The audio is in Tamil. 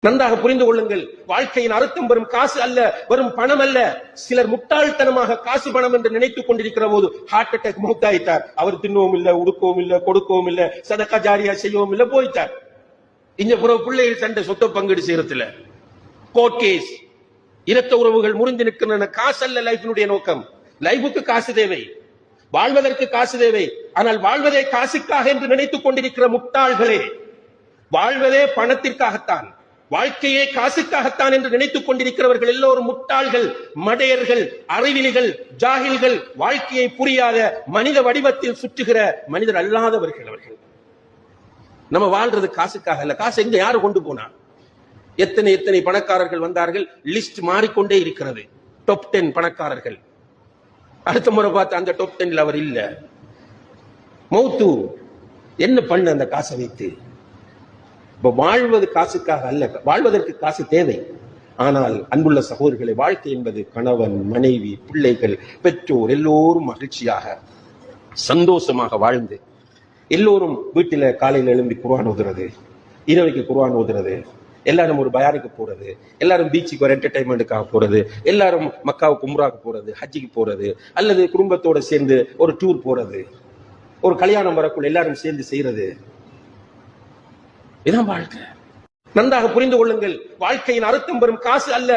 நன்றாக புரிந்து கொள்ளுங்கள். வாழ்க்கையின் அர்த்தம் வரும் காசு அல்ல, வரும் பணம் அல்ல. சிலர் முட்டாள்தனமாக காசு பணம் என்று நினைத்துக் கொண்டிருக்கிற போது ஹார்ட் அட்டாக் மூத்தாயிட்டார். அவர் தின்னவும் இல்ல, உடுக்கவும் இல்ல, கொடுக்கவும் இல்ல, சதக்கா ஜாரியா செய்யவும் இல்ல, போயிட்டார். இங்க பிள்ளைகள் சண்டை சொத்தை பங்கீடு செய்யறதுல கோர்ட் கேஸ், இரத்த உறவுகள் முறிந்து நிற்கின்றன. காசு அல்ல லைஃபினுடைய நோக்கம். லைஃபுக்கு காசு தேவை, வாழ்வதற்கு காசு தேவை. ஆனால் வாழ்வதே காசுக்காக என்று நினைத்துக் கொண்டிருக்கிற முட்டாள்களே, வாழ்வதே பணத்திற்காகத்தான், வாழ்க்கையே காசுக்காகத்தான் என்று நினைத்துக் கொண்டிருக்கிறவர்கள் எல்லோரும் முட்டாள்கள், மடையர்கள், அறிவிலிகள், ஜாகில்கள், வாழ்க்கையை புரியாத மனித வடிவத்தில் சுற்றுகிற மனிதர் அல்லாதவர்கள் அவர்கள். நம்ம வாழ்றது காசுக்காக அல்ல. காசு எங்க யாரு கொண்டு போனா? எத்தனை எத்தனை பணக்காரர்கள் வந்தார்கள், லிஸ்ட் மாறிக்கொண்டே இருக்கிறது. டாப் 10 பணக்காரர்கள். அடுத்த முறை பார்த்து அந்த டாப் 10 அவர் இல்ல. மௌத்து என்ன பண்ண அந்த காசை வைத்து? வாழ்வது காசுக்காக அல்ல, வாழ்வதற்கு காசு தேவை. ஆனால் அன்புள்ள சகோதரர்களை, வாழ்க்கை என்பது கணவன், மனைவி, பிள்ளைகள், பெற்றோர் எல்லோரும் மகிழ்ச்சியாக சந்தோஷமாக வாழ்ந்து, எல்லோரும் வீட்டில காலையில் எழும்பி குர்ஆன் ஓதுறது, இரவைக்கு குர்ஆன் ஓதுறது, எல்லாரும் ஒரு பயானுக்கு போறது, எல்லாரும் பீச்சுக்கு ஒரு என்டர்டைன்மெண்ட்டுக்காக போறது, எல்லாரும் மக்காவுக்கு உம்ராக்கு போறது, ஹஜ்ஜிக்கு போறது, அல்லது குடும்பத்தோட சேர்ந்து ஒரு டூர் போறது, ஒரு கல்யாணம் வரக்குள்ள எல்லாரும் சேர்ந்து செய்யறது. இதான் வாழ்க்கை. நன்றாக புரிந்து கொள்ளுங்கள். வாழ்க்கையின் அர்த்தம் வரும் காசு அல்ல.